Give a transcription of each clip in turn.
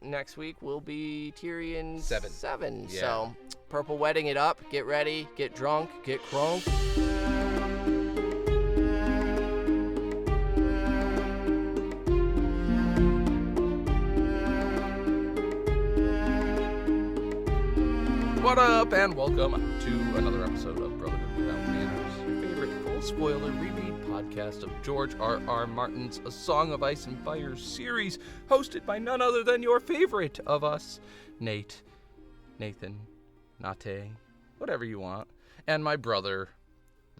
next week will be Tyrion 7. Yeah. So, Purple Wedding it up. Get ready. Get drunk. Get crunk. What up, and welcome to another episode of Brotherhood Without Manners, your favorite full-spoiler reread podcast of George R.R. Martin's A Song of Ice and Fire series, hosted by none other than your favorite of us, Nate, Nathan, Nate, whatever you want, and my brother,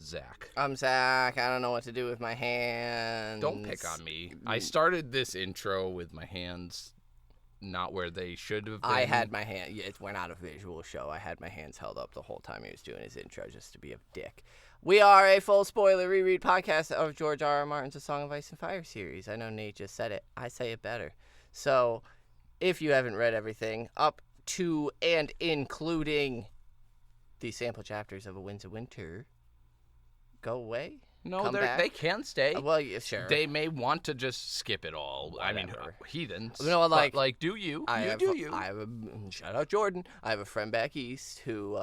Zach. I'm Zach. I don't know what to do with my hands. Don't pick on me. I started this intro with my hands not where they should have been. I had my hand. We're not a visual show. I had my hands held up the whole time he was doing his intro just to be a dick. We are a full spoiler reread podcast of George R.R. Martin's A Song of Ice and Fire series. I know Nate just said it. I say it better. So, if you haven't read everything, up to and including the sample chapters of A Winds of Winter, go away. No, they can stay. Well, yeah, sure. They may want to just skip it all. Whatever. I mean, heathens. You know, like, do you? You. Shout out Jordan. I have a friend back east who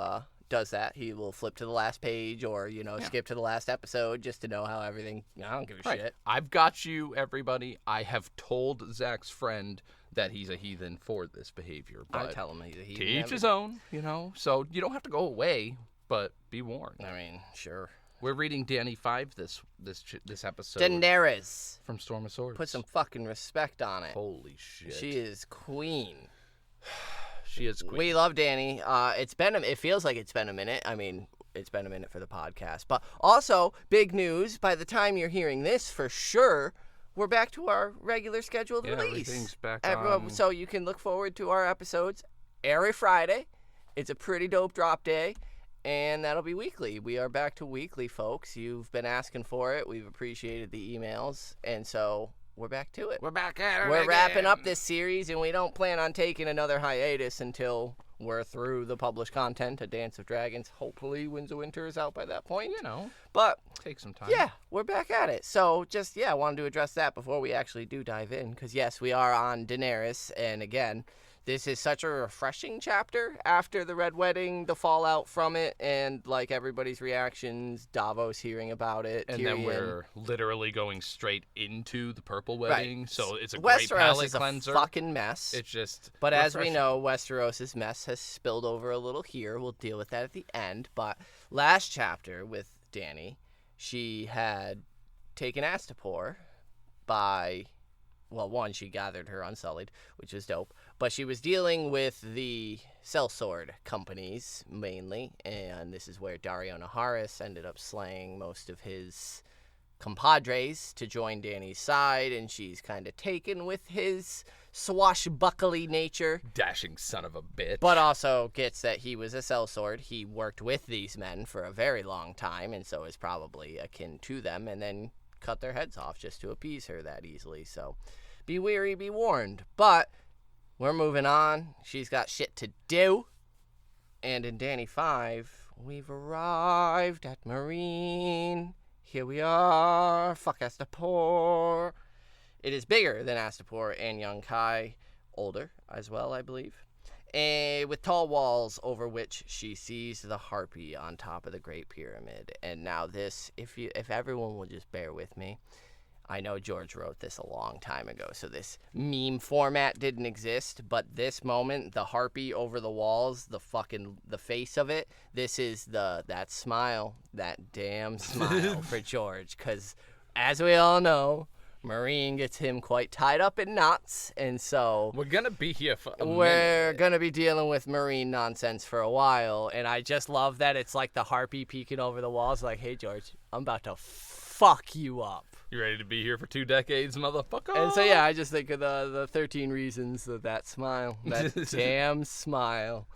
does that. He will flip to the last page or, skip to the last episode just to know how everything. I don't give a shit. I've got you, everybody. I have told Zach's friend that he's a heathen for this behavior. But I tell him he's a heathen. To each his own, So you don't have to go away, but be warned. I mean, sure. We're reading Dany 5 this episode. Daenerys. From Storm of Swords. Put some fucking respect on it. Holy shit. She is queen. She is queen. We love Dany. It feels like it's been a minute. I mean, it's been a minute for the podcast. But also, big news, by the time you're hearing this, for sure, we're back to our regular scheduled release. Everything's back on. So you can look forward to our episodes every Friday. It's a pretty dope drop day. And that'll be weekly. We are back to weekly, folks. You've been asking for it. We've appreciated the emails. And so we're back to it. We're back at it. We're wrapping up this series, and we don't plan on taking another hiatus until we're through the published content of Dance of Dragons. Hopefully Winds of Winter is out by that point. But take some time. Yeah, we're back at it. So I wanted to address that before we actually do dive in. Because, yes, we are on Daenerys. And, again, this is such a refreshing chapter after the Red Wedding, the fallout from it, and, like, everybody's reactions, Davos hearing about it, and Tyrion. then we're literally going straight into the Purple Wedding, right. So it's a Westeros great palate is cleanser. A fucking mess. It's just But refreshing. as we know, Westeros' mess has spilled over a little here. We'll deal with that at the end. But last chapter with Dany, she had taken Astapor by... Well, one, she gathered her Unsullied, which was dope. But she was dealing with the sellsword companies, mainly. And this is where Daario Naharis ended up slaying most of his compadres to join Dany's side. And she's kind of taken with his swashbuckly nature. Dashing son of a bitch. But also gets that he was a sellsword. He worked with these men for a very long time, and so is probably akin to them. And then cut their heads off just to appease her that easily. So be wary, be warned. But we're moving on. She's got shit to do. And in Dany 5, we've arrived at Mereen. Here we are. Fuck Astapor. It is bigger than Astapor and young Kai. Older as well, I believe. And with tall walls over which she sees the harpy on top of the Great Pyramid. And now this, if everyone will just bear with me, I know George wrote this a long time ago, so this meme format didn't exist, but this moment, the harpy over the walls, the face of it, this is that smile, that damn smile for George, because as we all know, Mereen gets him quite tied up in knots, and so... We're going to be here for a minute. We're going to be dealing with Mereen nonsense for a while, and I just love that it's like the harpy peeking over the walls like, hey, George, I'm about to fuck you up. You ready to be here for 2 decades, motherfucker? And so, yeah, I just think of the 13 reasons of that smile, that damn smile.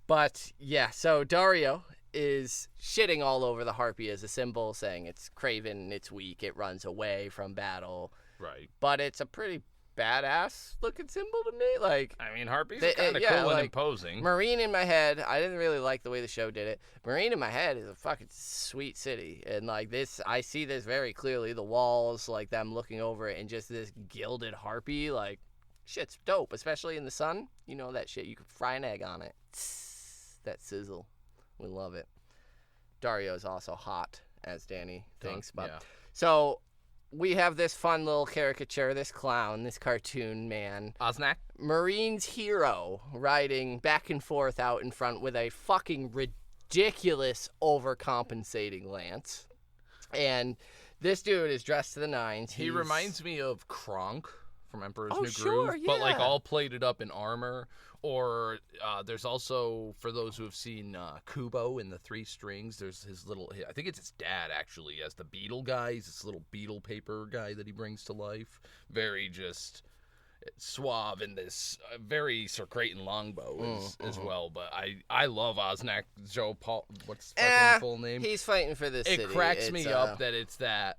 But, yeah, so Daario is shitting all over the harpy as a symbol, saying it's craven, it's weak, it runs away from battle. Right. But it's a pretty badass looking symbol to me. Like, I mean, harpies are kind of cool and imposing. Mereen in my head, I didn't really like the way the show did it. Mereen in my head is a fucking sweet city. And, like, this, I see this very clearly. The walls, like, them looking over it, and just this gilded harpy, like, Shit's dope, especially in the sun. You know that shit. You could fry an egg on it. That sizzle. We love it. Dario's also hot, as Dany thinks. But so we have this fun little caricature, this clown, this cartoon man. Osnak? Mereen's hero riding back and forth out in front with a fucking ridiculous overcompensating lance. And this dude is dressed to the nines. He reminds me of Kronk from Emperor's New sure, Groove, yeah. but like all plated up in armor. Or there's also, for those who have seen Kubo in the Three Strings, there's his little, I think it's his dad actually, as the beetle guy. He's this little beetle paper guy that he brings to life. Very just suave in this very Sir Creighton longbow as well. But I love Osnak Joe Paul. What's his fucking full name? He's fighting for this city. It cracks me up that it's that.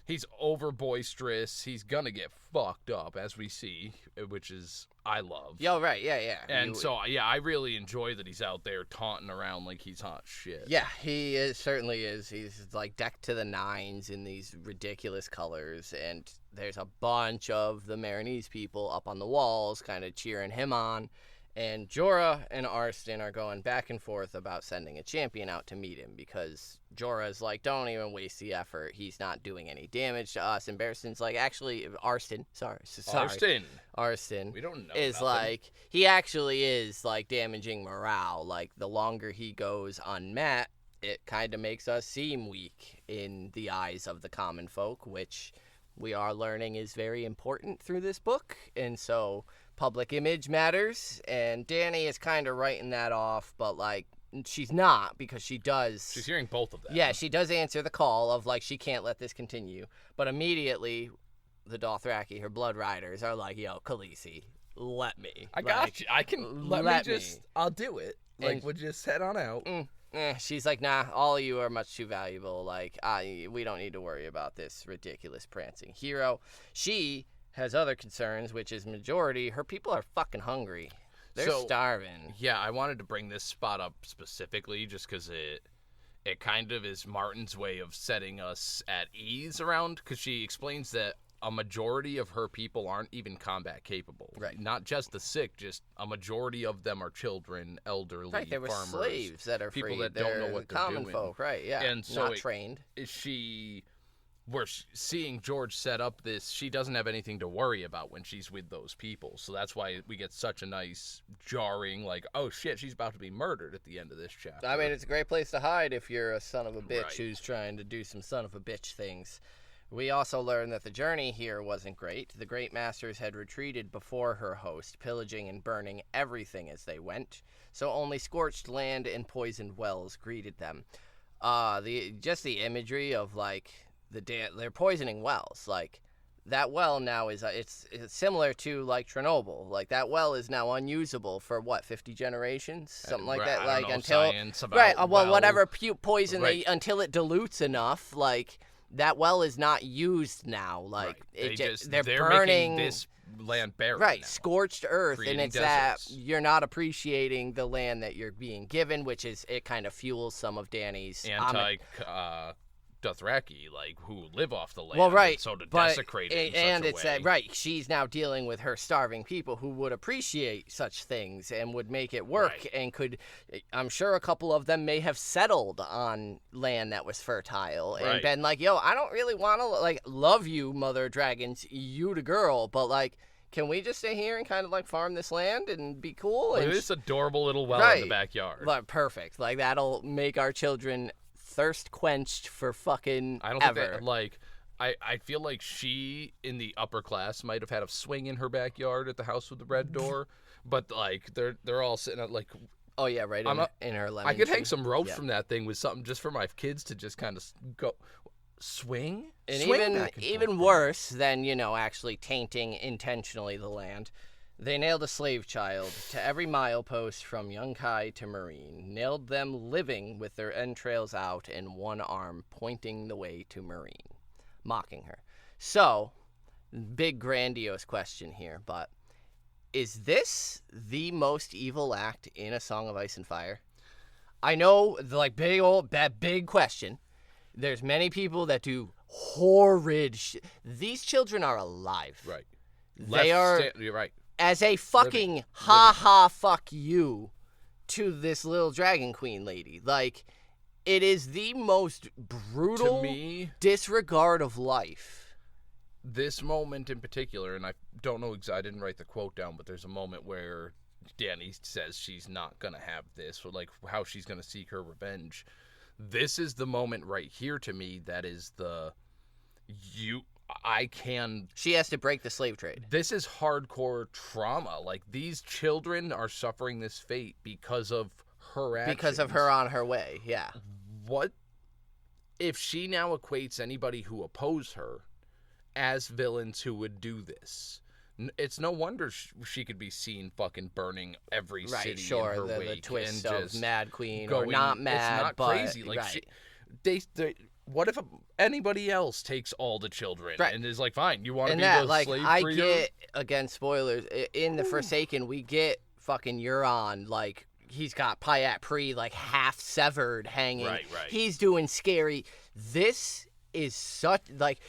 He's over boisterous. He's gonna get fucked up, as we see, which is I love. Yo, right, yeah. And I really enjoy that he's out there taunting around like he's hot shit. Yeah, he is, certainly is. He's like decked to the nines in these ridiculous colors, and there's a bunch of the Marinese people up on the walls, kind of cheering him on. And Jorah and Arstan are going back and forth about sending a champion out to meet him because Jorah's like, don't even waste the effort. He's not doing any damage to us. And Barristan's like, actually, Arstan. We don't know. Is nothing. like, he actually is like damaging morale. Like, the longer he goes unmet, it kind of makes us seem weak in the eyes of the common folk, which we are learning is very important through this book. And so public image matters, and Dany is kind of writing that off, but like she's not, because she does. She's hearing both of them. Yeah, she does answer the call of like she can't let this continue, but immediately the Dothraki, her blood riders, are like, "Yo, Khaleesi, let me. I got you. I can let me just. I'll do it. Like, And- we'll just head on out." She's like, nah, all of you are much too valuable. Like, we don't need to worry about this ridiculous prancing hero. She has other concerns, which is majority. Her people are fucking hungry. They're starving. Yeah, I wanted to bring this spot up specifically just because it kind of is Martin's way of setting us at ease around, because she explains that a majority of her people aren't even combat capable. Right. Not just the sick, just a majority of them are children, elderly, Right, they were farmers, slaves that are people free. that don't know what they're common doing. folk, right? Yeah, And so not trained. We're seeing George set up this, she doesn't have anything to worry about when she's with those people. So that's why we get such a nice jarring, like, oh shit, she's about to be murdered at the end of this chapter. I mean, it's a great place to hide if you're a son of a bitch Right. who's trying to do some son of a bitch things. We also learned that the journey here wasn't great. The Great Masters had retreated before her host, pillaging and burning everything as they went. So only scorched land and poisoned wells greeted them. The imagery of like they're poisoning wells. Like that well now is it's similar to like Chernobyl. Like that well is now unusable for what 50 generations, something like that. Like until whatever poison Right. until it dilutes enough. Like that well is not used now. Like right. they're making burning this land barren right now. Scorched earth, Creating and it's deserts. that you're not appreciating the land that you're being given, which is it kind of fuels some of Dany's Dothraki, like, who live off the land. Well, right, and so to but desecrate it and in such a way. right. She's now dealing with her starving people who would appreciate such things and would make it work, Right. and could. I'm sure a couple of them may have settled on land that was fertile and Right. been like, "Yo, I don't really want to like love you, mother dragons, you the girl, but like." Can we just stay here and kind of like farm this land and be cool? Look And at this adorable little well in Right. the backyard. Like, perfect. Like that'll make our children thirst quenched for fucking I don't ever. think that, like, I feel like she, in the upper class, might have had a swing in her backyard at the house with the red door, but, like, they're all sitting at, like... Oh, yeah, right in her lemon I could tree. hang some ropes Yeah. from that thing with something just for my kids to just kind of go... Swing? And Swing back and even forth. worse than, actually tainting intentionally the land, they nailed a slave child to every milepost from Yunkai to Mereen, nailed them living with their entrails out and one arm pointing the way to Mereen, mocking her. So, big grandiose question here, but is this the most evil act in A Song of Ice and Fire? I know, like, big question. There's many people that do horrid shit. These children are alive. Right. They are. You're right. as a fucking ha fuck you to this little dragon queen lady. Like, it is the most brutal to me, disregard of life. This moment in particular, and I don't know exactly, I didn't write the quote down, but there's a moment where Dany says she's not going to have this, or like how she's going to seek her revenge. This is the moment right here to me that is She has to break the slave trade. This is hardcore trauma. Like, these children are suffering this fate because of her actions. Because of her on her way, yeah. What if she now equates anybody who oppose her as villains who would do this? It's no wonder she could be seen fucking burning every city in her wake. The twist and of just Mad Queen, going, or not mad, it's not but crazy. Like, right. what if anybody else takes all the children and is like, fine, you want to be that, the like, slave I freer? get, again, spoilers, in The Forsaken, we get fucking Euron, like, he's got Pyat Pri, like, half severed, hanging. Right. He's doing scary. This is such, like,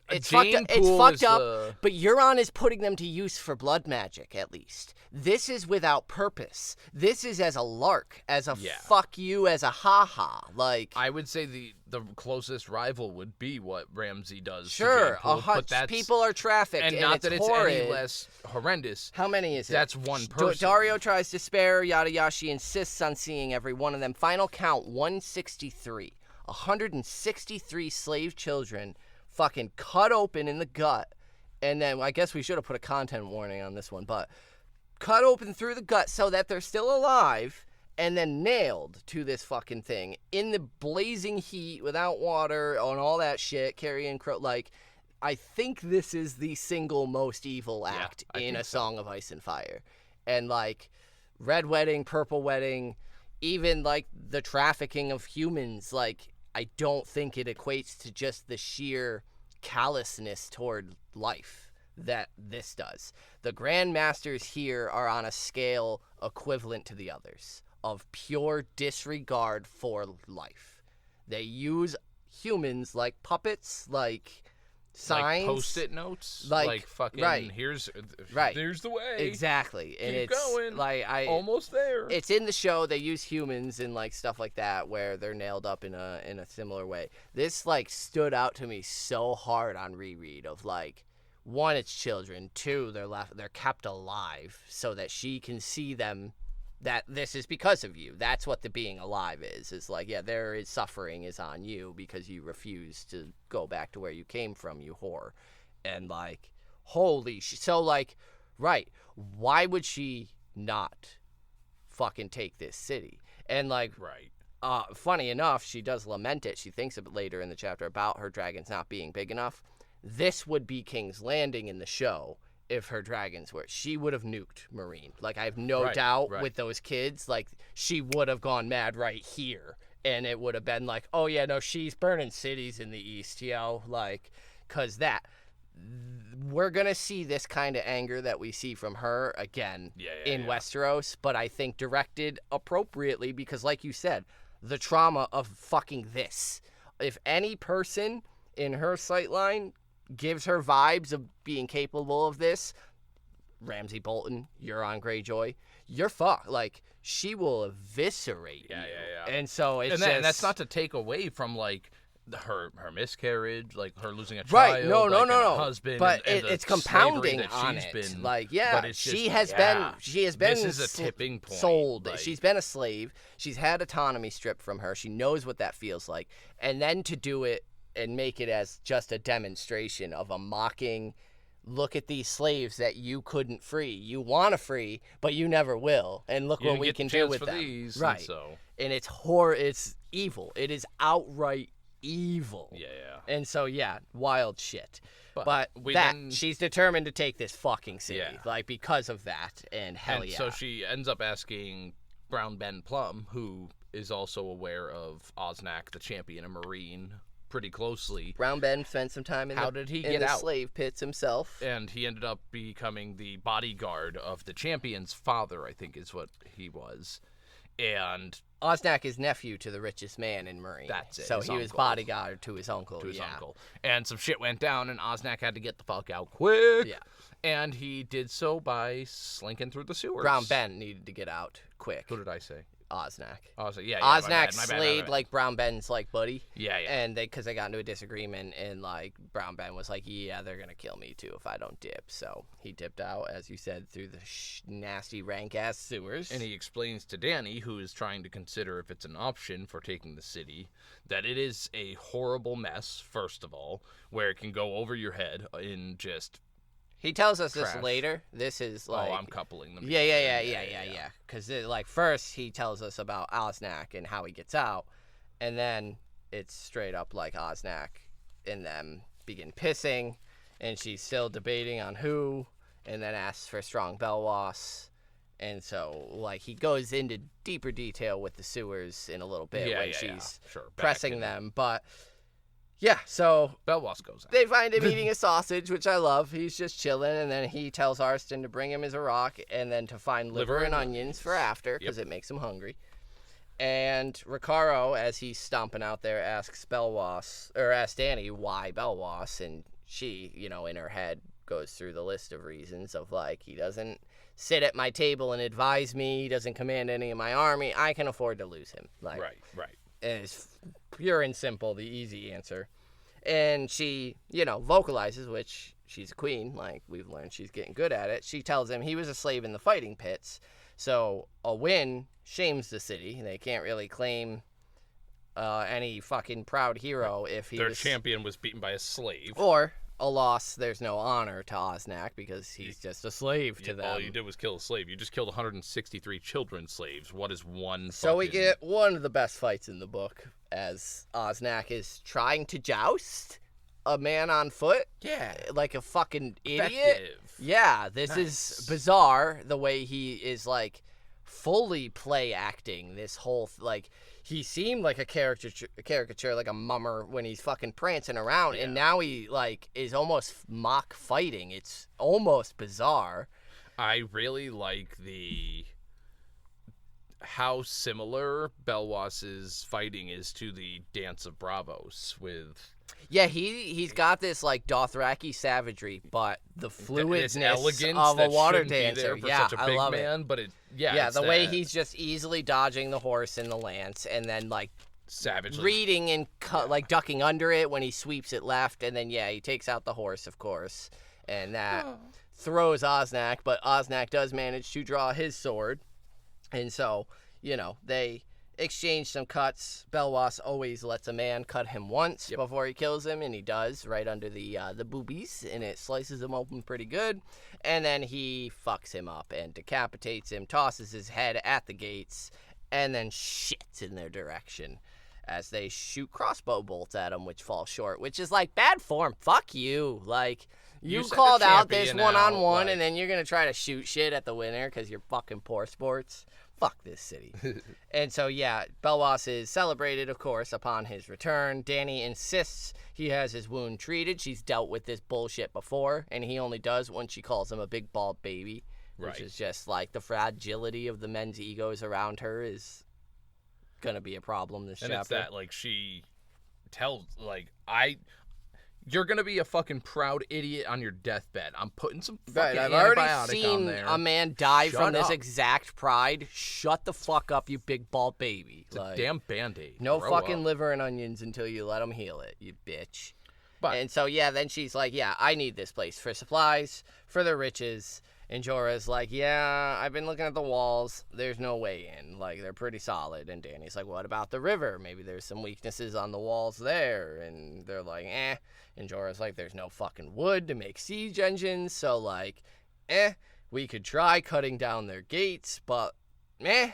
it's Jane fucked up. It's Poole fucked is up, but Euron is putting them to use for blood magic, at least. This is without purpose. This is as a lark, as a fuck you, as a ha-ha. Like, I would say the closest rival would be what Ramsay does. Sure, to but that's, people are trafficked, and and not it's that it's horrid. any less horrendous. How many is it? That's one person. Dario tries to spare Yadayashi, insists on seeing every one of them. Final count, 163. 163 slave children fucking cut open in the gut. And then, I guess we should have put a content warning on this one, but cut open through the gut so that they're still alive, and then nailed to this fucking thing in the blazing heat without water and all that shit, carrying like, I think this is the single most evil act in A Song of Ice and Fire. And, like, Red Wedding, Purple Wedding, even, like, the trafficking of humans, like, I don't think it equates to just the sheer callousness toward life that this does. The Grand Masters here are on a scale equivalent to the others of pure disregard for life. They use humans like puppets, like signs, like Post-it notes, like fucking here's the way. Exactly. And Keep it's going. Like, almost there. It's in the show. They use humans and like stuff like that where they're nailed up in a similar way. This like stood out to me so hard on reread of like, one, it's children, two, they're kept alive so that she can see them, that this is because of you. That's what the being alive is like, yeah, there is suffering is on you because you refuse to go back to where you came from, you whore. And like, holy so like, right, why would she not fucking take this city? And like, funny enough, she does lament it. She thinks of it later in the chapter about her dragons not being big enough. This would be King's Landing in the show if her dragons were. She would have nuked Mereen. Like, I have no doubt with those kids, like, she would have gone mad right here. And it would have been like, oh, yeah, no, she's burning cities in the east, yo. Like, because we're going to see this kind of anger that we see from her again in Westeros. But I think directed appropriately because, like you said, the trauma of fucking this. If any person in her sightline gives her vibes of being capable of this, Ramsay Bolton, Euron Greyjoy, you're fucked. Like, she will eviscerate you. And so it's and that's not to take away from like her miscarriage, like her losing a child, no, a husband, but and it's compounding on it. Been, like, she has been this is a tipping point. Sold. Like, she's been a slave. She's had autonomy stripped from her. She knows what that feels like. And then to do it and make it as just a demonstration of a mocking, look at these slaves that you couldn't free. You want to free, but you never will. And look what we can do with them. These, right. And it's it's evil. It is outright evil. And so, wild shit. But she's determined to take this fucking city. Like, because of that. And so she ends up asking Brown Ben Plum, who is also aware of Osnak, the champion of Mereen, pretty closely. Brown Ben spent some time in the slave pits himself. And he ended up becoming the bodyguard of the champion's father, I think is what he was. And Osnak is nephew to the richest man in Mereen. That's it. So his he was uncle. bodyguard to his uncle. And some shit went down, and Osnak had to get the fuck out quick. Yeah. And he did so by slinking through the sewers. Brown Ben needed to get out quick. Who did I say? Osnak. Oh, so yeah, Osnak my slayed bad. like Brown Ben's like buddy. Yeah. And because they got into a disagreement, and like Brown Ben was like, yeah, they're gonna kill me too if I don't dip. So he dipped out, as you said, through the nasty rank ass sewers. And he explains to Dany, who is trying to consider if it's an option for taking the city, that it is a horrible mess. First of all, where it can go over your head in just. He tells us Trash. this later. This is like... Oh, I'm coupling them. Yeah. Because, like, first he tells us about Osnak and how he gets out. And then it's straight up like Osnak and them begin pissing. And she's still debating on who. And then asks for strong Belwas. And so, like, he goes into deeper detail with the sewers in a little bit when she's pressing them. But... yeah, so Belwas goes out. They find him eating a sausage, which I love. He's just chilling, and then he tells Arston to bring him his rock, and then to find liver and onions for after, because it makes him hungry. And Ricaro, as he's stomping out there, asks Dany why Belwas, and she, in her head, goes through the list of reasons of, like, he doesn't sit at my table and advise me, he doesn't command any of my army, I can afford to lose him. Like, Right. And it's pure and simple, the easy answer. And she, vocalizes, which she's a queen. Like, we've learned she's getting good at it. She tells him he was a slave in the fighting pits. So a win shames the city. They can't really claim any fucking proud hero if their champion was beaten by a slave. Or a loss, there's no honor to Osnak because he's just a slave to them. All you did was kill a slave. You just killed 163 children slaves. What is one So we get one of the best fights in the book as Osnak is trying to joust a man on foot. Yeah. Like a fucking idiot. Effective. Yeah, this is bizarre the way he is like fully play acting this whole he seemed like a caricature like a mummer when he's fucking prancing around, and now he like is almost mock fighting. It's almost bizarre. I really like how similar Belwas's fighting is to the Dance of Bravos with. Yeah, he's got this like Dothraki savagery, but the fluidness of a water dancer. Yeah, such a I big love man, it. But the way he's just easily dodging the horse and the lance, and then like savagely reading and like ducking under it when he sweeps it left, and then he takes out the horse, of course, and that throws Osnak. But Osnak does manage to draw his sword, and so they exchange some cuts. Belwas always lets a man cut him once before he kills him, and he does right under the boobies, and it slices him open pretty good. And then he fucks him up and decapitates him, tosses his head at the gates, and then shits in their direction as they shoot crossbow bolts at him, which fall short, which is like bad form. Fuck you. Like, you called out this one-on-one, and then you're going to try to shoot shit at the winner because you're fucking poor sports. Fuck this city. And so, Belwas is celebrated, of course, upon his return. Dany insists he has his wound treated. She's dealt with this bullshit before, and he only does when she calls him a big bald baby, which is just like the fragility of the men's egos around her is going to be a problem this chapter. And it's that, like, she tells, like, you're going to be a fucking proud idiot on your deathbed. I'm putting some fucking I've antibiotic already seen on there. a man die Shut from this up. exact pride. Shut the fuck up, you big bald baby. It's a damn Band-Aid. No Grow fucking up. liver and onions until you let him heal it, you bitch. But, and so, then she's like, I need this place for supplies, for the riches. And Jorah's like, I've been looking at the walls. There's no way in. Like, they're pretty solid. And Dany's like, what about the river? Maybe there's some weaknesses on the walls there. And they're like, And Jorah's like, there's no fucking wood to make siege engines. So, like, we could try cutting down their gates, but, And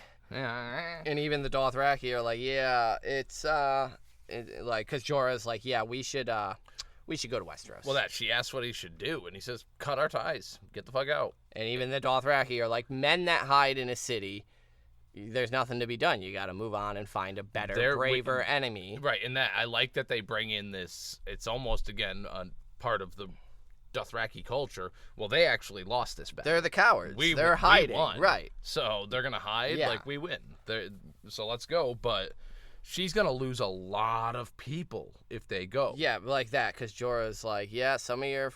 even the Dothraki are like, it's, because Jorah's like, we should go to Westeros. Well, she asks what he should do, and he says, cut our ties. Get the fuck out. And even the Dothraki are like, men that hide in a city, there's nothing to be done. You got to move on and find a better, braver enemy. Right, and that I like that they bring in this, it's almost, again, a part of the Dothraki culture, well, they actually lost this battle. They're the cowards. They're hiding. We won. Right. So they're going to hide like we win. So let's go. But she's going to lose a lot of people if they go. Yeah, like that, because Jorah's like, yeah, some of your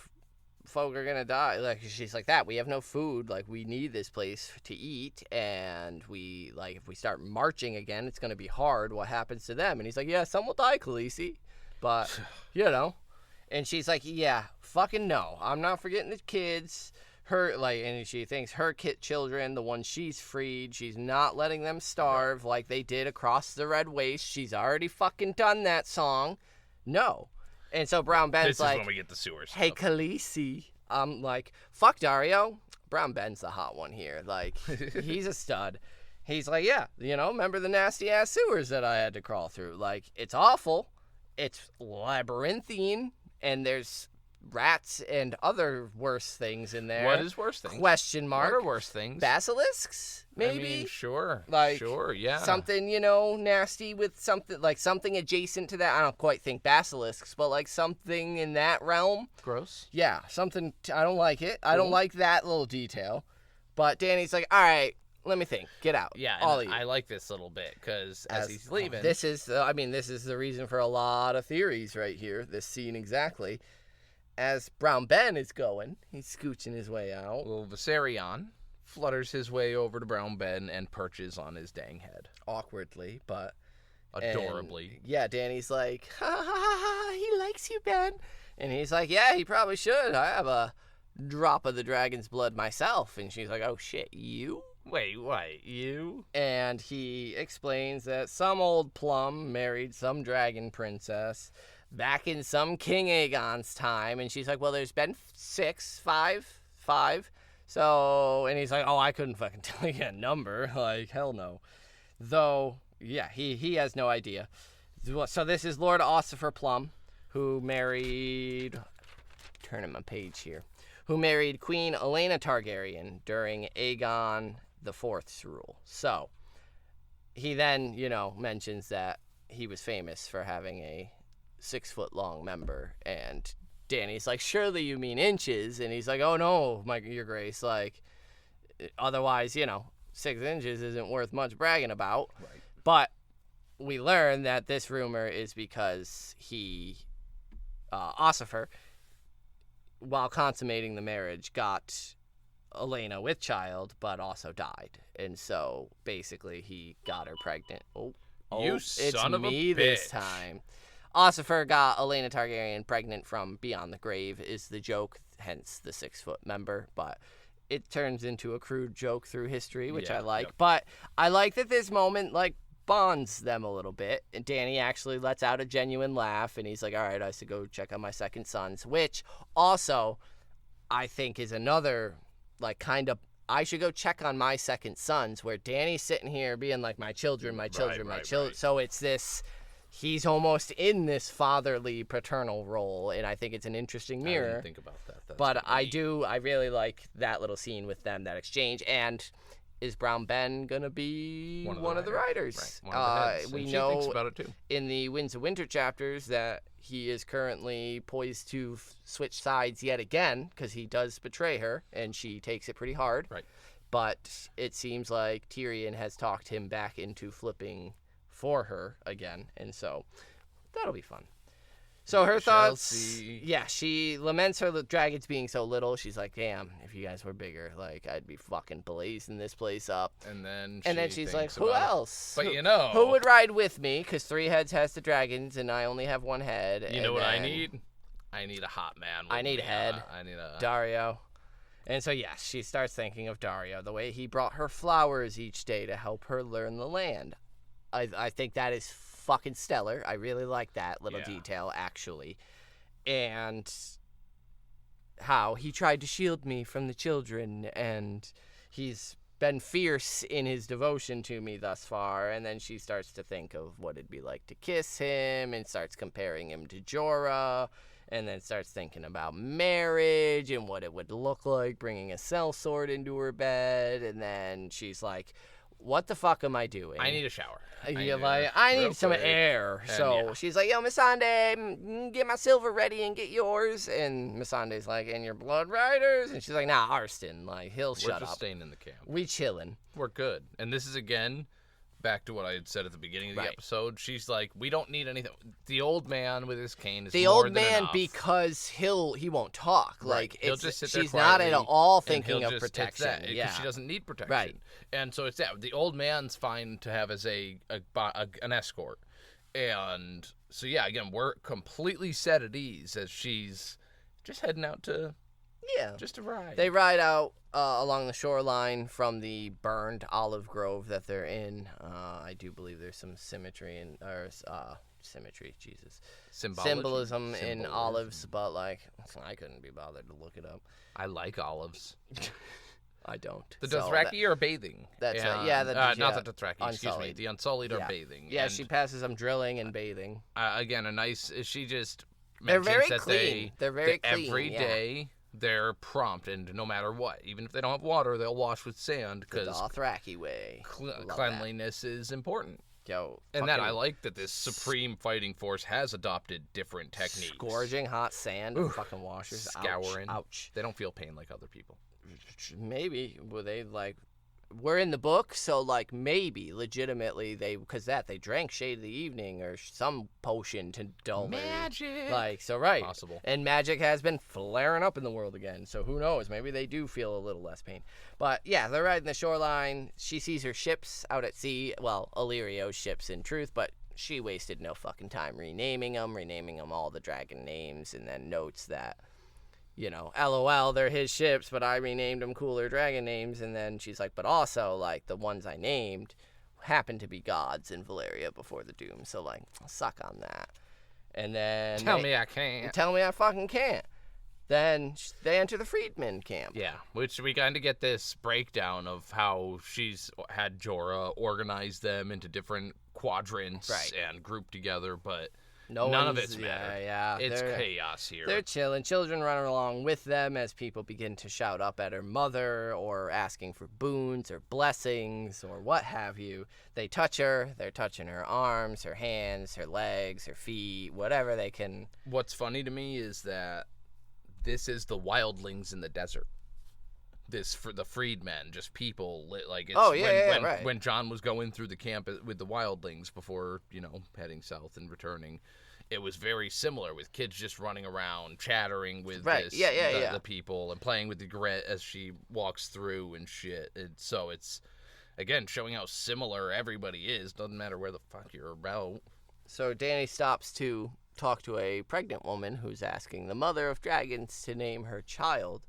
folk are going to die. Like, she's like that. We have no food. Like, we need this place to eat. And we, like, if we start marching again, it's going to be hard. What happens to them? And he's like, yeah, some will die, Khaleesi. But, you know. And she's like, yeah, fucking no. I'm not forgetting the kids. Her, like, and she thinks her children, the ones she's freed, she's not letting them starve like they did across the Red Waste. She's already fucking done that song. No. And so Brown Ben's this like, is when we get the sewers. hey, Khaleesi. I'm like, fuck Dario. Brown Ben's the hot one here. Like, he's a stud. He's like, yeah, you know, remember the nasty-ass sewers that I had to crawl through? Like, it's awful. It's labyrinthine. And there's rats and other worse things in there. What is worse things? Question mark. What are worse things? Basilisks, maybe? I mean, sure. Like, sure, yeah. Something, you know, nasty with something, like something adjacent to that. I don't quite think basilisks, but like something in that realm. Gross. Yeah, something, I don't like it. I don't like that little detail. But Dany's like, all right, let me think. Get out. Yeah, all of you. I like this little bit because as he's leaving. This is the reason for a lot of theories right here. This scene exactly. As Brown Ben is going, he's scooching his way out. Little Viserion flutters his way over to Brown Ben and perches on his dang head. Awkwardly, but adorably. And, yeah, Dany's like, ha ha ha ha, he likes you, Ben. And he's like, yeah, he probably should. I have a drop of the dragon's blood myself. And she's like, oh shit, you? Wait, you? And he explains that some old plum married some dragon princess back in some King Aegon's time. And she's like, well, there's been five. So, and he's like, oh, I couldn't fucking tell you a number. Like, hell no. Though, yeah, he has no idea. So this is Lord Ossifer Plum, who married, turning my page here, who married Queen Olenna Targaryen during Aegon the Fourth's rule. So he then, you know, mentions that he was famous for having a 6-foot-long member, and Dany's like, surely you mean inches? And he's like, oh no, your grace, like, otherwise, you know, 6 inches isn't worth much bragging about. Right. But we learn that this rumor is because Ossifer, while consummating the marriage, got Olenna with child, but also died. And so, basically, he got her pregnant. Oh, you it's son of a me bitch. This time. Ossifer got Olenna Targaryen pregnant from beyond the grave is the joke, hence the 6-foot member. But it turns into a crude joke through history, which I like. Yep. But I like that this moment, like, bonds them a little bit. And Dany actually lets out a genuine laugh, and he's like, all right, I should go check on my second sons, which also I think is another, like, kind of, I should go check on my second sons, where Dany's sitting here being like, my children, my children. So it's this, he's almost in this fatherly paternal role, and I think it's an interesting mirror. I didn't think about that. That's but great. I really like that little scene with them, that exchange. And is Brown Ben gonna be one of the writers? Right. One of the heads. We she know thinks about it too. In the Winds of Winter chapters that he is currently poised to switch sides yet again, because he does betray her, and she takes it pretty hard. Right. But it seems like Tyrion has talked him back into flipping for her again, and so that'll be fun. So her thoughts, yeah, she laments her dragons being so little. She's like, damn, if you guys were bigger, like, I'd be fucking blazing this place up. And then she's like, who else? But you know, who would ride with me? Because 3 heads has the dragons, and I only have 1 head. You know what I need? I need a hot man. I need a head. I need a Dario. And so, yeah, she starts thinking of Dario, the way he brought her flowers each day to help her learn the land. I think that is fucking stellar. I really like that little detail, actually. And how he tried to shield me from the children, and he's been fierce in his devotion to me thus far. And then she starts to think of what it'd be like to kiss him, and starts comparing him to Jorah, and then starts thinking about marriage and what it would look like bringing a sellsword into her bed. And then she's like, what the fuck am I doing? I need a shower. I need some air. So yeah. she's like, yo, Missandei, get my silver ready and get yours. And Missandei's like, and your blood riders? And she's like, nah, Arston, like, he'll shut up. We're just staying in the camp. We chilling. We're good. And this is, again, back to what I had said at the beginning of the episode. She's like, we don't need anything. The old man with his cane is more than enough. Because he won't talk. Like, he'll just sit there she's not at all thinking of protection. Because she doesn't need protection. Right. And so it's that. The old man's fine to have as an escort. And so, yeah, again, we're completely set at ease as she's just heading out to... Yeah. Just a ride. They ride out along the shoreline from the burned olive grove that they're in. I do believe there's some symmetry symbolism in olives, but like I couldn't be bothered to look it up. I like olives. I don't. The Dothraki are bathing. That's right. Yeah, not the Dothraki. Excuse me. The Unsullied are bathing. Yeah, she passes them drilling and bathing. Again, she just they're very that clean. They're very clean every day. They're prompt, and no matter what, even if they don't have water, they'll wash with sand because the Dothraki way. Cleanliness is important. And that I like that this supreme fighting force has adopted different techniques. Scourging hot sand, fucking washers, scouring. Ouch. They don't feel pain like other people. Maybe we're in the book, so like maybe legitimately they drank Shade of the Evening or some potion to dull magic. Possible. And magic has been flaring up in the world again, so who knows? Maybe they do feel a little less pain. But yeah, they're riding the shoreline. She sees her ships out at sea. Well, Illyrio's ships in truth, but she wasted no fucking time renaming them all the dragon names, and then notes that, LOL, they're his ships, but I renamed them cooler dragon names. And then she's like, but also, like, the ones I named happen to be gods in Valyria before the Doom. So, like, I'll suck on that. And then... Tell me I can't. Tell me I fucking can't. Then they enter the freedmen camp. Yeah, which we kind of get this breakdown of how she's had Jorah organize them into different quadrants and group together, but... None of it's matter. Yeah. It's chaos here. They're chilling. Children running along with them as people begin to shout up at her mother or asking for boons or blessings or what have you. They touch her. They're touching her arms, her hands, her legs, her feet, whatever they can. What's funny to me is that this is the wildlings in the desert. This for the freedmen, just people like it's when Jon was going through the camp with the wildlings before heading south and returning, it was very similar with kids just running around chattering with the people and playing with the Gret as she walks through and shit. And so it's again showing how similar everybody is. Doesn't matter where the fuck you're about. So Dany stops to talk to a pregnant woman who's asking the mother of dragons to name her child,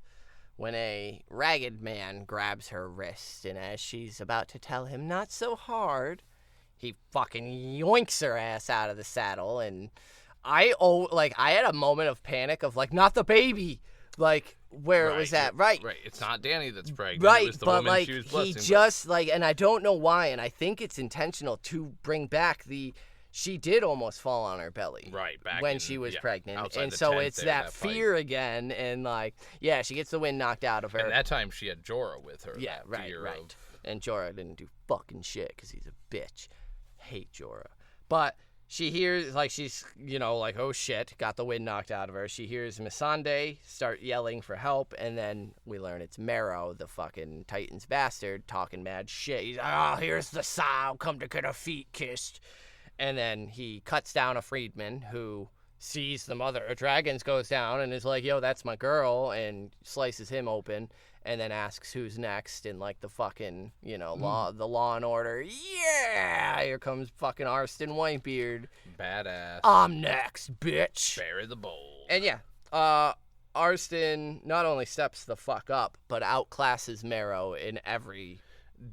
when a ragged man grabs her wrist, and as she's about to tell him not so hard, he fucking yoinks her ass out of the saddle. And I had a moment of panic of like, not the baby, like where it was at. Right. It's not Dany that's pregnant. Right. It was the but woman like she was blessing, he just like, and I don't know why, and I think it's intentional to bring back she did almost fall on her belly back when she was pregnant. And the so tent it's there, that fear again. And she gets the wind knocked out of her. And that time she had Jorah with her. Yeah, right. And Jorah didn't do fucking shit because he's a bitch. Hate Jorah. But she hears, she's, oh shit, got the wind knocked out of her. She hears Missandei start yelling for help. And then we learn it's Marrow, the fucking Titan's bastard, talking mad shit. He's like, here's the sow, come to get her feet kissed. And then he cuts down a freedman who sees the mother of dragons goes down and is like, yo, that's my girl, and slices him open and then asks who's next in the fucking, the Law and Order. Yeah! Here comes fucking Arston Whitebeard. Badass. I'm next, bitch. Bury the bowl. And Arston not only steps the fuck up, but outclasses Marrow in every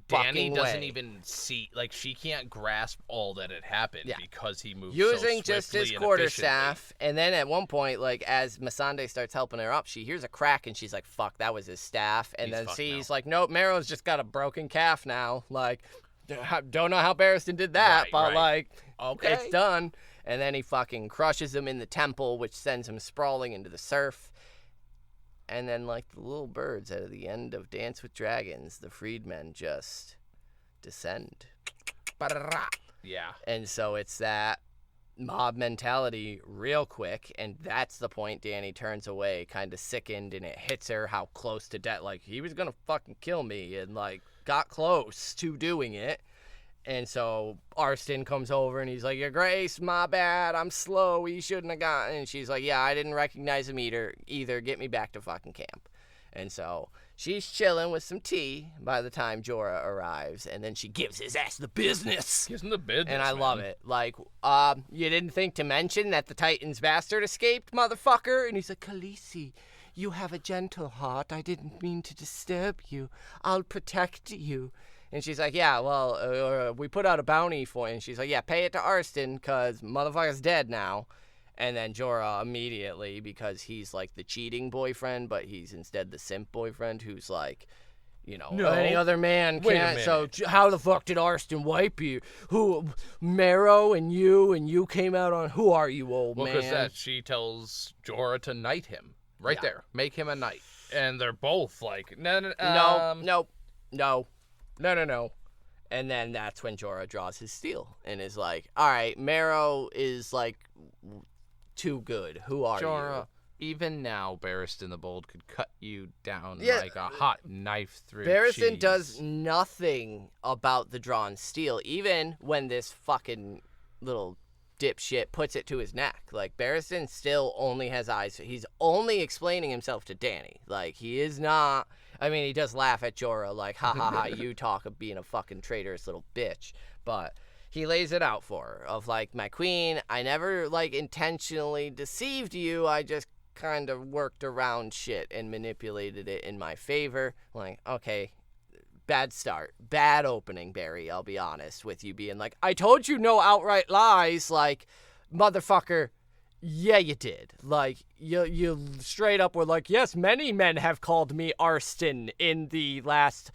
Dany doesn't even see, she can't grasp all that had happened because he moved using so just his and quarterstaff. And then at one point, as Missandei starts helping her up, she hears a crack and she's like, fuck, that was his staff. And then sees nope, Marrow's just got a broken calf now. Don't know how Barristan did that, okay, it's done. And then he fucking crushes him in the temple, which sends him sprawling into the surf. And then, the little birds out of the end of Dance with Dragons, the freedmen just descend. Yeah. And so it's that mob mentality real quick, and that's the point Dany turns away, kind of sickened, and it hits her how close to death. Like, he was gonna fucking kill me, and like got close to doing it. And so Arston comes over and he's like, Your Grace, my bad, I'm slow, he shouldn't have gotten. And she's like, yeah, I didn't recognize him either, get me back to fucking camp. And so she's chilling with some tea by the time Jorah arrives, and then she gives his ass the business. Gives him the business, and I love it. Like, you didn't think to mention that the Titan's bastard escaped, motherfucker? And he's like, Khaleesi, you have a gentle heart. I didn't mean to disturb you. I'll protect you. And she's like, yeah, well, we put out a bounty for you. And she's like, yeah, pay it to Arston, because motherfucker's dead now. And then Jorah immediately, because he's like the cheating boyfriend, but he's instead the simp boyfriend who's like, no, any other man can't. So how the fuck did Arston wipe you? Who, Marrow and you came out on, who are you, old man? Well, because she tells Jorah to knight him right there. Make him a knight. And they're both like, no. And then that's when Jorah draws his steel and is like, all right, Marrow is like too good. Who are Jorah, you? Even now, Barristan the Bold could cut you down like a hot knife through Barristan cheese. does nothing about the drawn steel, even when this fucking little dipshit puts it to his neck. Like, Barristan still only has eyes. He's only explaining himself to Dany. Like, he is not... I mean, he does laugh at Jorah, like, ha ha ha, you talk of being a fucking traitorous little bitch. But he lays it out for her, of like, my queen, I never, like, intentionally deceived you. I just kind of worked around shit and manipulated it in my favor. Like, okay, bad start. Bad opening, Barry, I'll be honest with you being like, I told you no outright lies. Like, motherfucker, yeah, you did. Like, you straight up were like, yes, many men have called me Arston in the last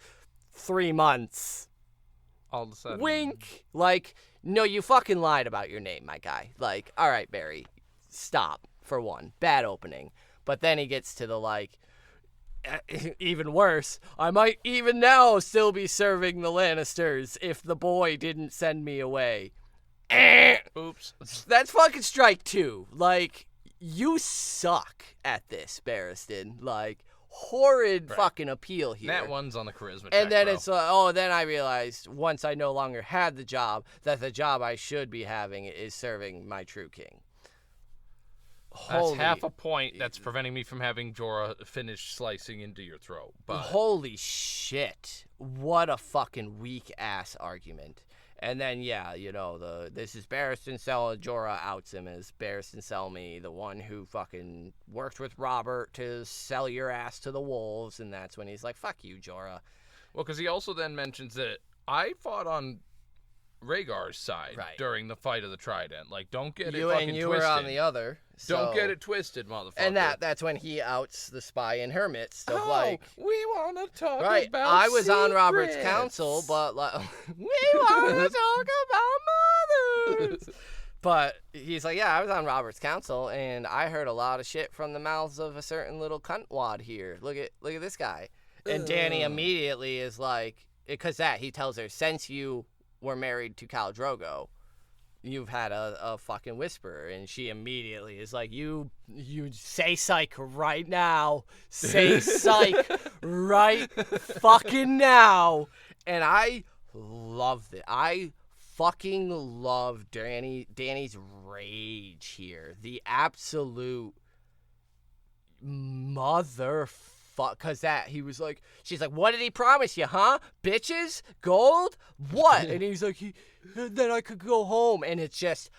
3 months. All of a sudden. Wink. Like, no, you fucking lied about your name, my guy. Like, all right, Barry, stop, for one. Bad opening. But then he gets to the, like, even worse, I might even now still be serving the Lannisters if the boy didn't send me away. Oops. That's fucking strike 2. Like, you suck at this, Barristan. Like, horrid fucking appeal here. That one's on the charisma check, and then bro. it's, then I realized once I no longer had the job, that the job I should be having is serving my true king. That's half a point that's preventing me from having Jorah finish slicing into your throat. But holy shit. What a fucking weak-ass argument. And then, yeah, this is Barristan Selmy. Jorah outs him as Barristan Selmy, the one who fucking worked with Robert to sell your ass to the wolves. And that's when he's like, fuck you, Jorah. Well, because he also then mentions that I fought on Rhaegar's side during the fight of the Trident. Like, don't get it fucking twisted. And you were on the other. So... Don't get it twisted, motherfucker. And that's when he outs the spy in her midst of, we want to talk about I was secrets. on Robert's council, but, like, we want to talk about mothers. But he's like, yeah, I was on Robert's council, and I heard a lot of shit from the mouths of a certain little cuntwad here. Look at this guy. And Dany immediately is like, because he tells her, since you were married to Khal Drogo, you've had a fucking whisperer. And she immediately is like, you say psych right now. Say psych right fucking now. And I loved it. I fucking love Dany's rage here. The absolute motherfucker. Because he was like, she's like, what did he promise you, huh? Bitches? Gold? What? And he's like, then I could go home. And it's just,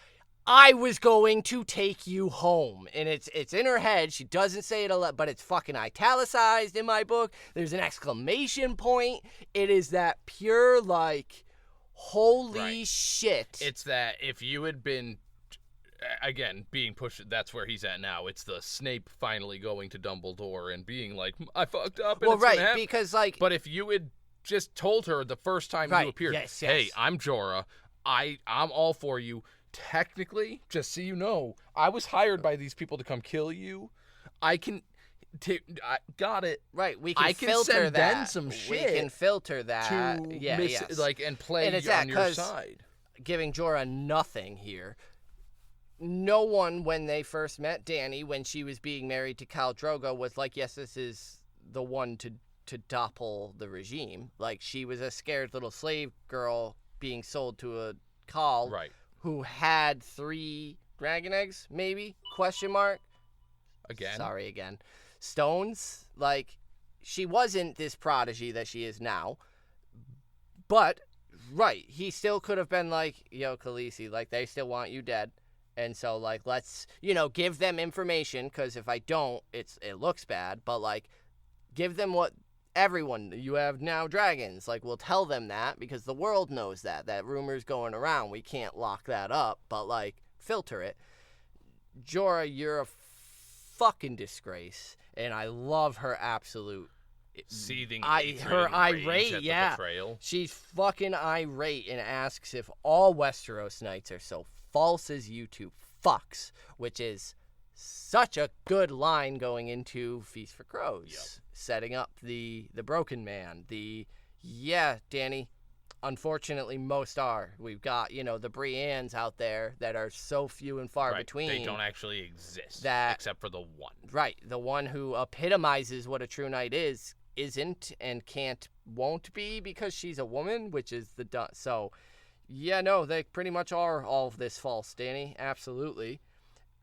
I was going to take you home. And it's in her head. She doesn't say it a lot, but it's fucking italicized in my book. There's an exclamation point. It is that pure, like, holy shit. It's that if you had been, again, being pushed, that's where he's at now. It's the Snape finally going to Dumbledore and being like, I fucked up. And because, like... But if you had just told her the first time you appeared, hey, I'm Jorah, I'm all for you. Technically, just so you know, I was hired by these people to come kill you. Got it. Right, we can I can filter send that. Ben some shit. We can filter that. To yes. and play and it's on your side. Giving Jorah nothing here. No one, when they first met Dany, when she was being married to Khal Drogo, was like, yes, this is the one to topple the regime. Like, she was a scared little slave girl being sold to a Khal who had 3 dragon eggs, maybe? Question mark? Again? Sorry, again. Stones. Like, she wasn't this prodigy that she is now. But, right, he still could have been like, yo, Khaleesi, like, they still want you dead. And so, like, let's, give them information, because if I don't, it looks bad. But, like, give them what everyone, you have now dragons. Like, we'll tell them that, because the world knows that rumor's going around. We can't lock that up, but, like, filter it. Jorah, you're a fucking disgrace. And I love her absolute seething her irate, at yeah. the betrayal. She's fucking irate and asks if all Westeros knights are so false as you two fucks, which is such a good line going into Feast for Crows, setting up the broken man. Dany, unfortunately most are. We've got, the Briennes out there that are so few and far between. They don't actually exist, except for the one. Right, the one who epitomizes what a true knight isn't and won't be because she's a woman, which is so... Yeah, no, they pretty much are all of this false, Dany. Absolutely.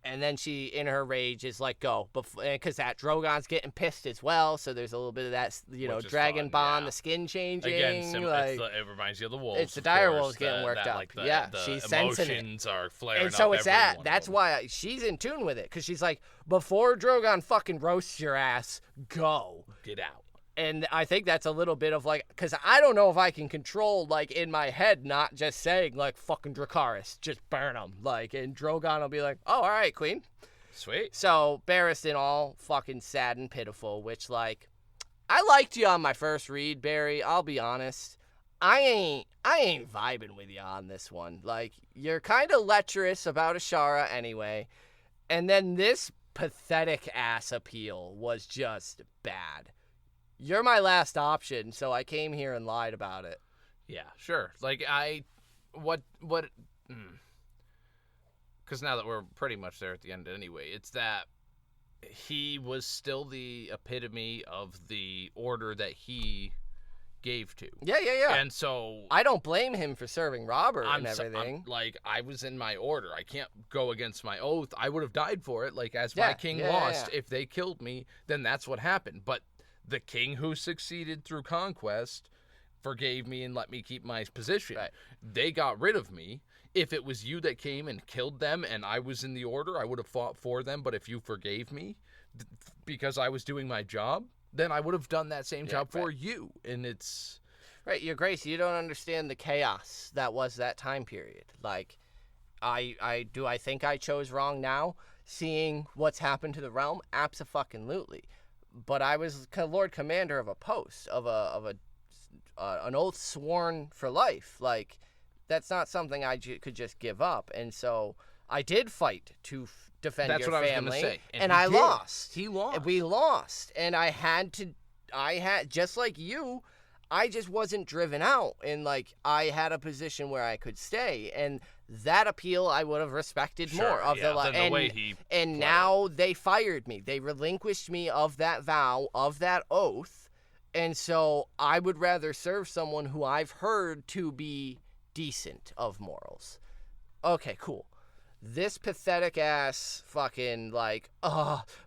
And then she, in her rage, is like, go. Because that Drogon's getting pissed as well, so there's a little bit of that, dragon bond, the skin changing. Again, it reminds you of the wolves. It's the dire wolves getting worked up. She's sensing it. Emotions are flaring and so up. it's that's why she's in tune with it, because she's like, before Drogon fucking roasts your ass, go. Get out. And I think that's a little bit of like, because I don't know if I can control, like, in my head, not just saying, like, fucking Dracarys, just burn them. Like, and Drogon will be like, oh, all right, queen. Sweet. So, Barristan all fucking sad and pitiful, which, like, I liked you on my first read, Barry. I'll be honest. I ain't vibing with you on this one. Like, you're kind of lecherous about Ashara anyway. And then this pathetic ass appeal was just bad. You're my last option, so I came here and lied about it. Yeah, sure. Like, because now that we're pretty much there at the end anyway, it's that he was still the epitome of the order that he gave to. Yeah. And so... I don't blame him for serving Robert and everything. I was in my order. I can't go against my oath. I would have died for it. Like, as my king lost, if they killed me, then that's what happened. But the king who succeeded through conquest forgave me and let me keep my position. Right. They got rid of me. If it was you that came and killed them and I was in the order, I would have fought for them. But if you forgave me because I was doing my job, then I would have done that same job for you. And it's... Right, Your Grace, you don't understand the chaos that was that time period. Like, I think I chose wrong now, seeing what's happened to the realm? Abso-fucking-lutely. But I was Lord Commander of a post, of an oath sworn for life. Like, that's not something I could just give up. And so I did fight to defend your family. That's what I was going to say. And I lost. He lost. We lost. And I had, just like you, I just wasn't driven out. And, like, I had a position where I could stay. And that appeal I would have respected more of the way he and now they fired me. They relinquished me of that vow, of that oath, and so I would rather serve someone who I've heard to be decent of morals. Okay, cool. This pathetic ass fucking like,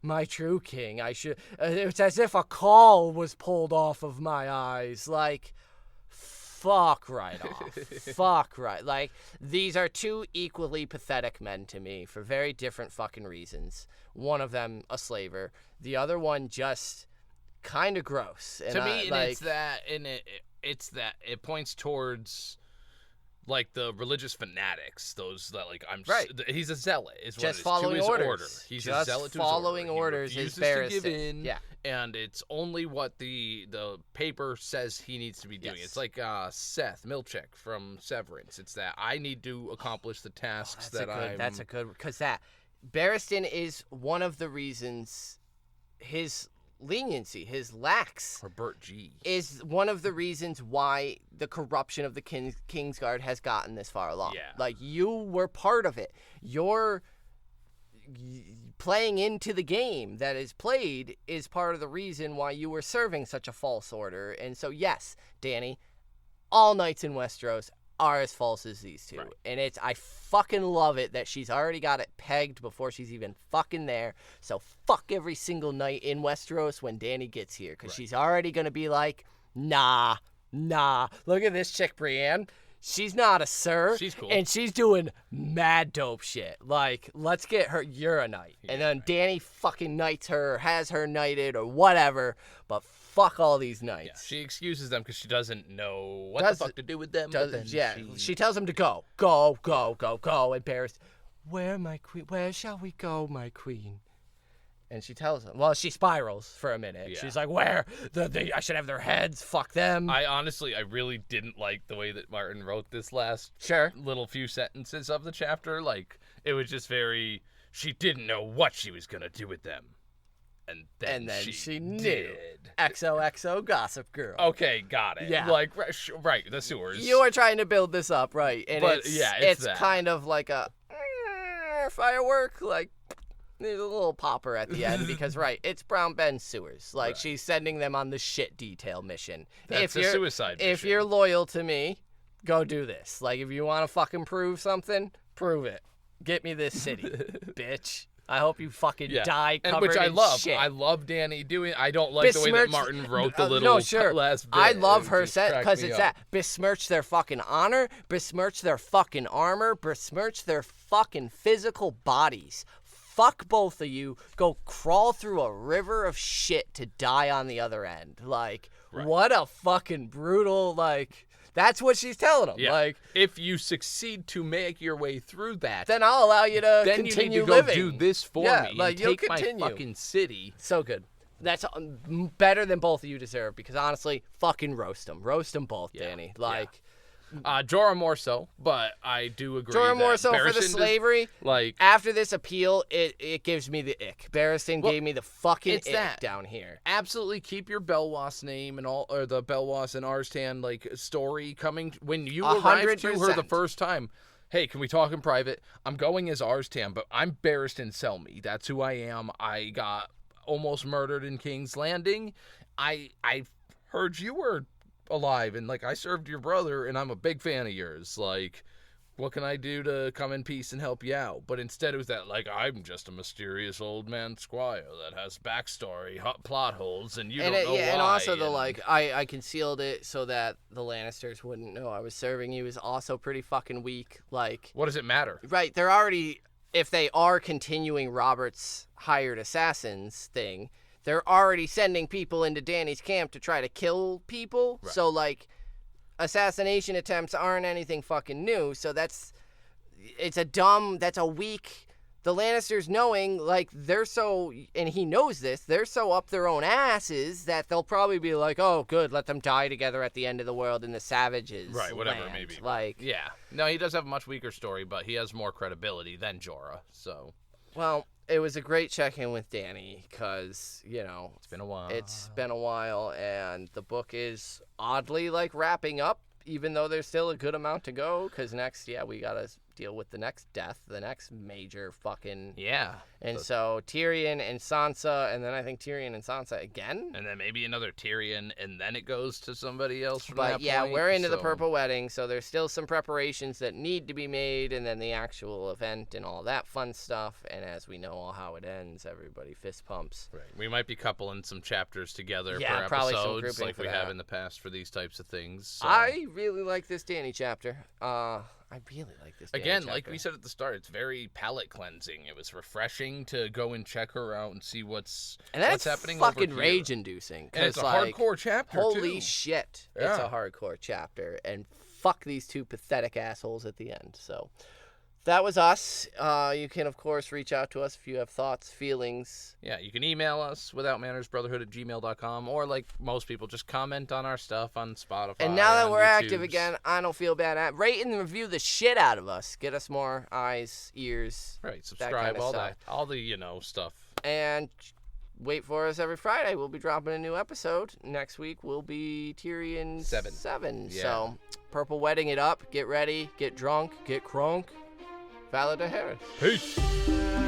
my true king. I should. It's as if a caul was pulled off of my eyes. Like, fuck right off. Fuck right. Like, these are two equally pathetic men to me for very different fucking reasons. One of them a slaver. The other one just kind of gross. And to me, it's that it points towards like the religious fanatics. Those that like he's a zealot. Is just what it is. following to his orders. Order. He's just a zealot to following his order. orders. He refuses is to give in. Yeah. And it's only what the paper says he needs to be doing. Yes. It's like Seth Milchek from Severance. It's that I need to accomplish the tasks That's a good because that Barristan is one of the reasons his leniency, his lax, or Bert G, is one of the reasons why the corruption of the Kingsguard has gotten this far along. Yeah. Like, you were part of it. You're playing into the game that is played is part of the reason why you were serving such a false order. And so, yes, Dany, all knights in Westeros are as false as these two. Right. And I fucking love it that she's already got it pegged before she's even fucking there. So fuck every single knight in Westeros when Dany gets here. Because she's already going to be like, nah. Look at this chick, Brienne. She's not a sir. She's cool. And she's doing mad dope shit. Like, let's get her, you're a knight. And then Dany fucking knights her, or has her knighted, or whatever. But fuck all these knights. Yeah, she excuses them because she doesn't know what the fuck to do with them. She tells them to go. Go. And Barris, where, my queen? Where shall we go, my queen? And she tells them. Well, she spirals for a minute. Yeah. She's like, where? I should have their heads. Fuck them. I really didn't like the way that Martin wrote this last little few sentences of the chapter. Like, it was just very, she didn't know what she was going to do with them. And then she knew. XOXO Gossip Girl. Okay, got it. Yeah. Like, right, the sewers. You are trying to build this up, right? And it's that. kind of like a firework. Like, there's a little popper at the end because, right, it's Brown Ben's sewers. Like, she's sending them on the shit detail mission. That's a suicide mission. If you're loyal to me, go do this. Like, if you want to fucking prove something, prove it. Get me this city, bitch. I hope you fucking die covered in shit. I love Dany doing. I don't like the way that Martin wrote the little last bit. I love her set because it's that besmirch their fucking honor, besmirch their fucking armor, besmirch their fucking physical bodies. Fuck both of you. Go crawl through a river of shit to die on the other end. Like, what a fucking brutal, like, that's what she's telling them. Yeah. Like, if you succeed to make your way through that, then I'll allow you to then continue you need to living. Go do this for me like, and you'll take continue. my fucking city. So good. That's better than both of you deserve because, honestly, fucking roast them. Roast them both, Dany. Like... Jorah more so, but I do agree. Jorah more so for the Barristan slavery. Like, after this appeal, it gives me the ick. Barristan gave me the fucking ick down here. Absolutely, keep your Belwas name and all, or the Belwas and Arstan like story coming when you arrive to her the first time. Hey, can we talk in private? I'm going as Arstan, but I'm Barristan Selmy. That's who I am. I got almost murdered in King's Landing. I heard you were alive and like I served your brother and I'm a big fan of yours. Like, what can I do to come in peace and help you out? But instead it was that, like, I'm just a mysterious old man squire that has backstory, plot holes, and you don't know why. And also the, like, I concealed it so that the Lannisters wouldn't know I was serving you is also pretty fucking weak. Like, what does it matter? Right, they're already, if they are continuing Robert's hired assassins thing, they're already sending people into Dany's camp to try to kill people. Right. So, like, assassination attempts aren't anything fucking new. So that's a weak, the Lannisters knowing, like, they're so, and he knows this, they're so up their own asses that they'll probably be like, oh, good, let them die together at the end of the world in the Savages. Right, whatever land. it may be. Like, yeah. No, he does have a much weaker story, but he has more credibility than Jorah, so. Well, it was a great check-in with Dany because, you know, it's been a while, and the book is oddly, like, wrapping up, even though there's still a good amount to go, because next, we gotta deal with the next death, the next major fucking... Yeah. And so Tyrion and Sansa, and then I think Tyrion and Sansa again? And then maybe another Tyrion, and then it goes to somebody else from that point. But we're into the Purple Wedding, so there's still some preparations that need to be made, and then the actual event and all that fun stuff, and as we know all how it ends, everybody fist pumps. Right. We might be coupling some chapters together per probably episodes, like we have in the past for these types of things. So. I really like this Dany chapter. I really like this Dany Again, chapter. like we said at the start, it's very palate cleansing. It was refreshing to go and check her out and see what's happening over here. Fucking rage inducing. And it's a like, hardcore chapter, holy shit. Yeah. It's a hardcore chapter. And fuck these two pathetic assholes at the end. So that was us. You can, of course, reach out to us if you have thoughts, feelings. Yeah, you can email us withoutmannersbrotherhood@gmail.com, or like most people, just comment on our stuff on Spotify. And now that we're YouTube. active again, I don't feel bad. Rate and review the shit out of us. Get us more eyes, ears. Right, subscribe, all that. All the, stuff. And wait for us every Friday. We'll be dropping a new episode. Next week will be Tyrion 7. Yeah. So, Purple Wedding it up. Get ready. Get drunk. Get crunk. Valor Daenerys. Peace.